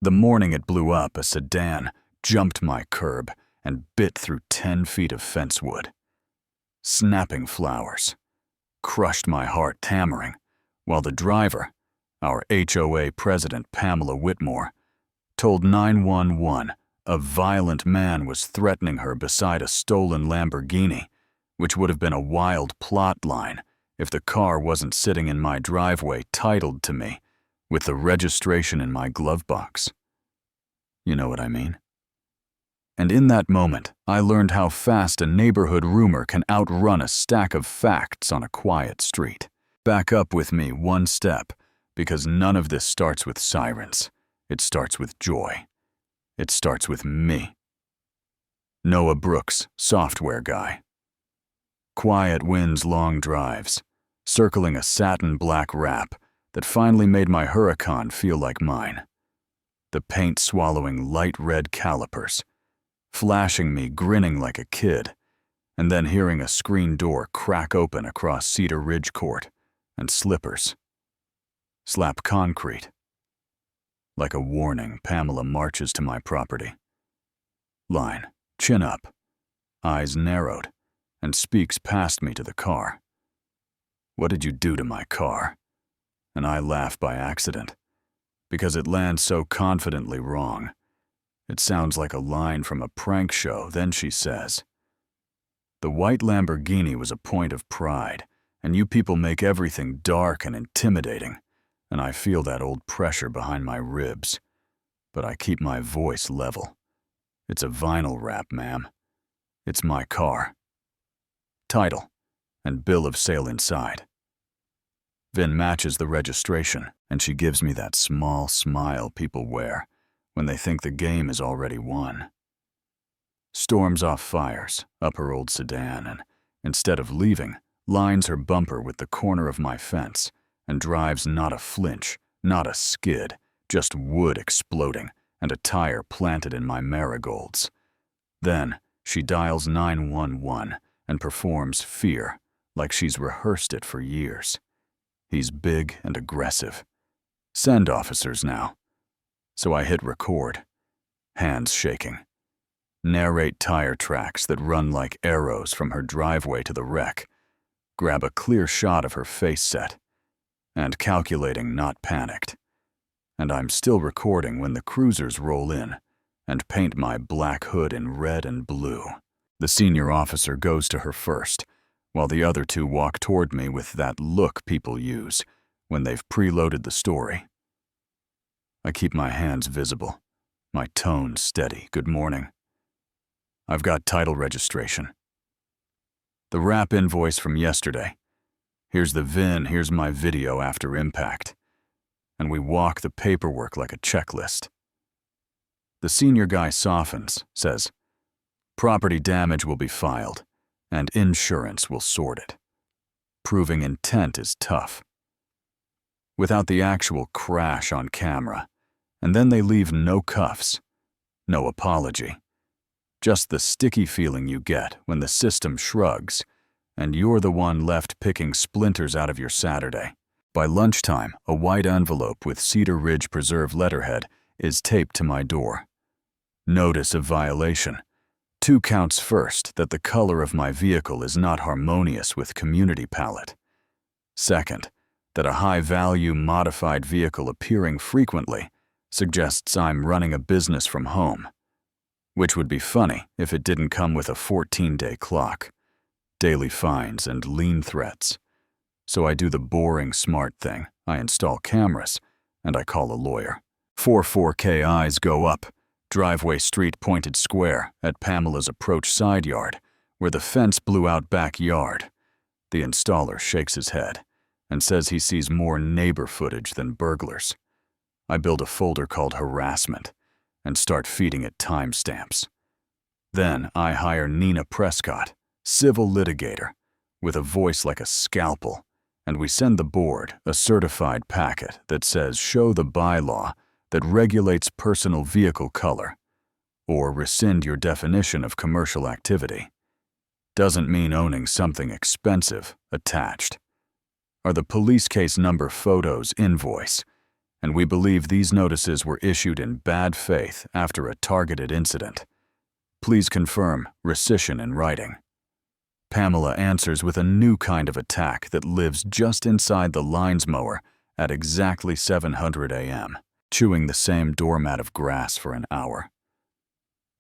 The morning it blew up, a sedan jumped my curb and bit through 10 feet of fence wood. Snapping flowers crushed my heart, hammering, while the driver, our HOA president Pamela Whitmore, told 911 a violent man was threatening her beside a stolen Lamborghini, which would have been a wild plot line if the car wasn't sitting in my driveway titled to me with the registration in my glove box. You know what I mean? And in that moment, I learned how fast a neighborhood rumor can outrun a stack of facts on a quiet street. Back up with me one step, because none of this starts with sirens. It starts with joy. It starts with me. Noah Brooks, software guy. Quiet winds, long drives, circling a satin black wrap that finally made my Huracan feel like mine. The paint swallowing light red calipers, flashing me grinning like a kid, and then hearing a screen door crack open across Cedar Ridge Court, and slippers slap concrete. Like a warning, Pamela marches to my property. Line, chin up, eyes narrowed, and speaks past me to the car. What did you do to my car? And I laugh by accident, because it lands so confidently wrong. It sounds like a line from a prank show. Then she says, "The white Lamborghini was a point of pride, and you people make everything dark and intimidating." And I feel that old pressure behind my ribs, but I keep my voice level. It's a vinyl wrap, ma'am. It's my car. Title and bill of sale inside. VIN matches the registration, and she gives me that small smile people wear when they think the game is already won. Storms off fires up her old sedan and, instead of leaving, lines her bumper with the corner of my fence and drives not a flinch, not a skid, just wood exploding and a tire planted in my marigolds. Then she dials 911 and performs fear like she's rehearsed it for years. He's big and aggressive. Send officers now. So I hit record, hands shaking. Narrate tire tracks that run like arrows from her driveway to the wreck. Grab a clear shot of her face set. And calculating, not panicked. And I'm still recording when the cruisers roll in and paint my black hood in red and blue. The senior officer goes to her first, while the other two walk toward me with that look people use when they've preloaded the story. I keep my hands visible, my tone steady. Good morning. I've got title registration. The wrap invoice from yesterday. Here's the VIN, here's my video after impact. And we walk the paperwork like a checklist. The senior guy softens, says, "Property damage will be filed, and insurance will sort it. Proving intent is tough." Without the actual crash on camera, and then they leave no cuffs, no apology. Just the sticky feeling you get when the system shrugs, and you're the one left picking splinters out of your Saturday. By lunchtime, a white envelope with Cedar Ridge Preserve letterhead is taped to my door. Notice of violation. 2 counts first, that the color of my vehicle is not harmonious with community palette. Second, that a high-value modified vehicle appearing frequently suggests I'm running a business from home. Which would be funny if it didn't come with a 14-day clock, daily fines, and lien threats. So I do the boring smart thing. I install cameras, and I call a lawyer. 4K eyes go up, driveway street pointed square at Pamela's approach side yard, where the fence blew out backyard. The installer shakes his head and says he sees more neighbor footage than burglars. I build a folder called harassment and start feeding it timestamps. Then I hire Nina Prescott, civil litigator, with a voice like a scalpel, and we send the board a certified packet that says show the bylaw that regulates personal vehicle color, or rescind your definition of commercial activity. Doesn't mean owning something expensive attached. Are the police case number, photos, invoice, and we believe these notices were issued in bad faith after a targeted incident. Please confirm rescission in writing." Pamela answers with a new kind of attack that lives just inside the lines mower at exactly 700 a.m., chewing the same doormat of grass for an hour.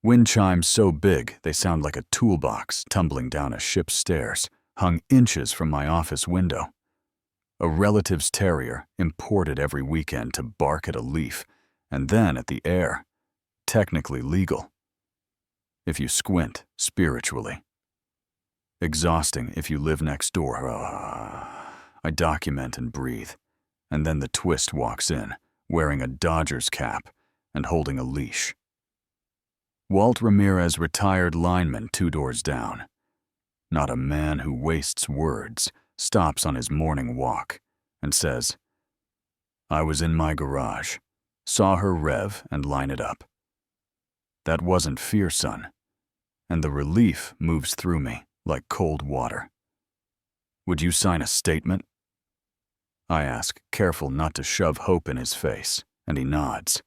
Wind chimes so big they sound like a toolbox tumbling down a ship's stairs, hung inches from my office window. A relative's terrier imported every weekend to bark at a leaf and then at the air. Technically legal, if you squint spiritually. Exhausting if you live next door. I document and breathe, and then the twist walks in, wearing a Dodgers cap and holding a leash. Walt Ramirez, retired lineman 2 doors down. Not a man who wastes words stops on his morning walk and says, "I was in my garage, saw her rev and line it up." That wasn't fear, son, and the relief moves through me like cold water. "Would you sign a statement?" I ask, careful not to shove hope in his face, and he nods.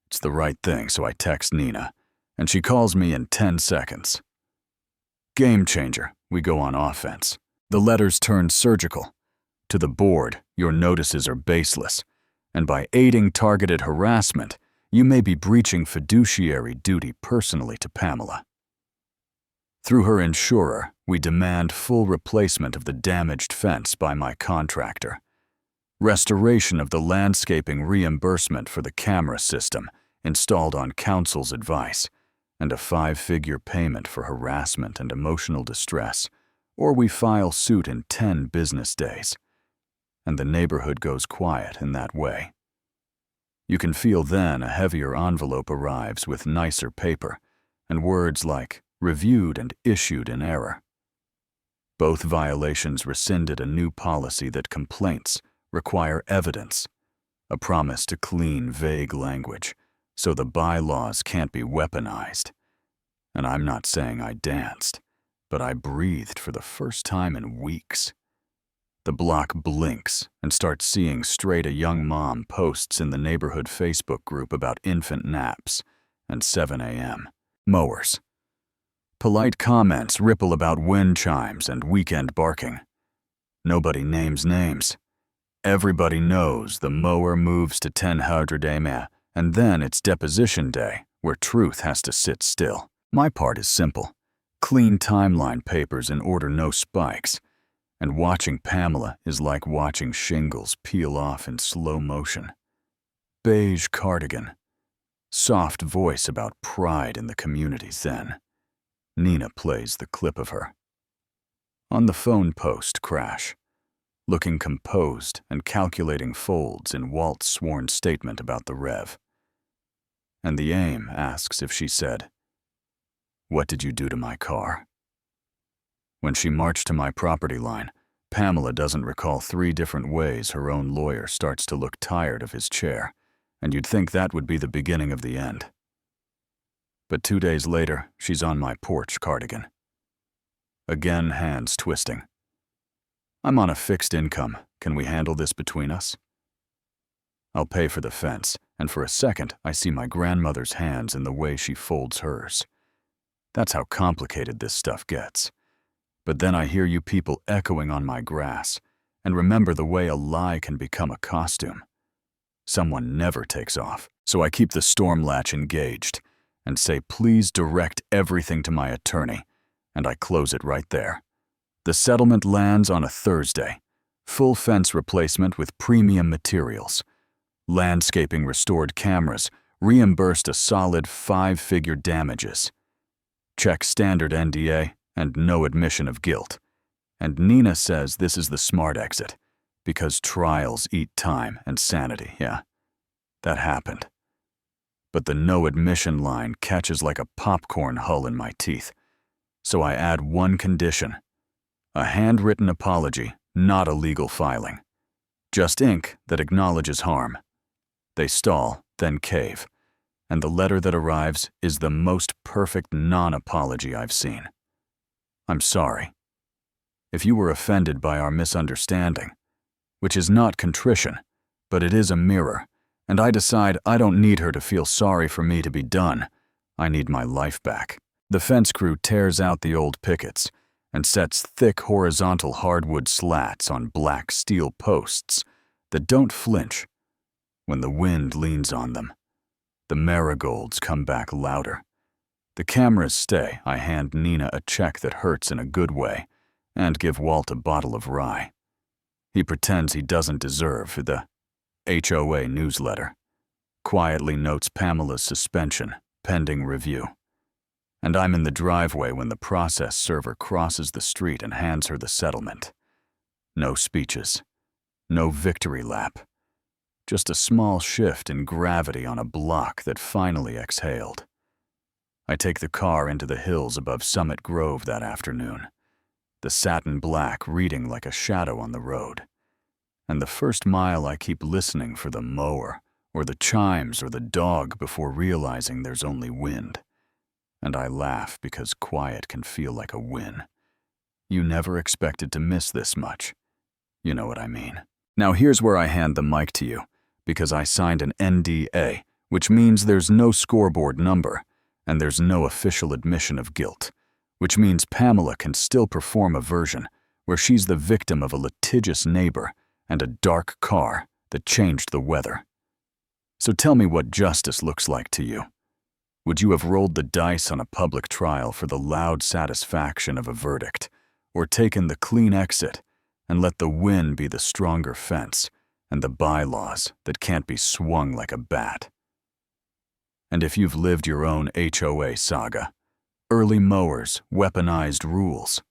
It's the right thing, so I text Nina, and she calls me in 10 seconds. Game changer, we go on offense. The letters turn surgical. To the board, your notices are baseless, and by aiding targeted harassment, you may be breaching fiduciary duty personally to Pamela. Through her insurer, we demand full replacement of the damaged fence by my contractor, restoration of the landscaping reimbursement for the camera system installed on council's advice, and a 5-figure payment for harassment and emotional distress, or we file suit in 10 business days. And the neighborhood goes quiet in that way. You can feel then a heavier envelope arrives with nicer paper, and words like reviewed and issued in error. Both violations rescinded a new policy that complaints require evidence, a promise to clean vague language, so the bylaws can't be weaponized. And I'm not saying I danced, but I breathed for the first time in weeks. The block blinks and starts seeing straight a young mom posts in the neighborhood Facebook group about infant naps and 7 a.m. mowers. Polite comments ripple about wind chimes and weekend barking. Nobody names names. Everybody knows the mower moves to 1000 a.m. and then it's deposition day, where truth has to sit still. My part is simple. Clean timeline papers in order, no spikes. And watching Pamela is like watching shingles peel off in slow motion. Beige cardigan. Soft voice about pride in the community then. Nina plays the clip of her. On the phone post crash. Looking composed and calculating folds in Walt's sworn statement about the rev. And the AIM asks if she said, "What did you do to my car?" When she marched to my property line, Pamela doesn't recall 3 different ways her own lawyer starts to look tired of his chair, and you'd think that would be the beginning of the end. But 2 days later, she's on my porch cardigan. Again, hands twisting. "I'm on a fixed income. Can we handle this between us?" I'll pay for the fence, and for a second I see my grandmother's hands in the way she folds hers. That's how complicated this stuff gets. But then I hear you people echoing on my grass, and remember the way a lie can become a costume. Someone never takes off, so I keep the storm latch engaged, and say please direct everything to my attorney, and I close it right there. The settlement lands on a Thursday. Full fence replacement with premium materials. Landscaping restored cameras, reimbursed a solid 5-figure damages. Check standard NDA and no admission of guilt. And Nina says this is the smart exit, because trials eat time and sanity, yeah. That happened. But the no admission line catches like a popcorn hull in my teeth. So I add one condition. A handwritten apology, not a legal filing. Just ink that acknowledges harm. They stall, then cave. And the letter that arrives is the most perfect non-apology I've seen. I'm sorry. If you were offended by our misunderstanding, which is not contrition, but it is a mirror, And I decide I don't need her to feel sorry for me to be done. I need my life back. The fence crew tears out the old pickets and sets thick horizontal hardwood slats on black steel posts that don't flinch when the wind leans on them. The marigolds come back louder. The cameras stay. I hand Nina a check that hurts in a good way and give Walt a bottle of rye. He pretends he doesn't deserve the HOA newsletter, quietly notes Pamela's suspension, pending review. And I'm in the driveway when the process server crosses the street and hands her the settlement. No speeches, no victory lap, just a small shift in gravity on a block that finally exhaled. I take the car into the hills above Summit Grove that afternoon, the satin black reading like a shadow on the road. And the first mile I keep listening for the mower or the chimes or the dog before realizing there's only wind. And I laugh because quiet can feel like a win. You never expected to miss this much. You know what I mean. Now here's where I hand the mic to you, because I signed an NDA, which means there's no scoreboard number, and there's no official admission of guilt, which means Pamela can still perform a version where she's the victim of a litigious neighbor and a dark car that changed the weather. So tell me what justice looks like to you. Would you have rolled the dice on a public trial for the loud satisfaction of a verdict, or taken the clean exit and let the win be the stronger fence and the bylaws that can't be swung like a bat? And if you've lived your own HOA saga, early mowers, weaponized rules,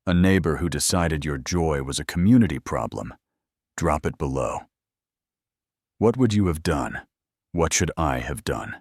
a neighbor who decided your joy was a community problem, drop it below. What would you have done? What should I have done?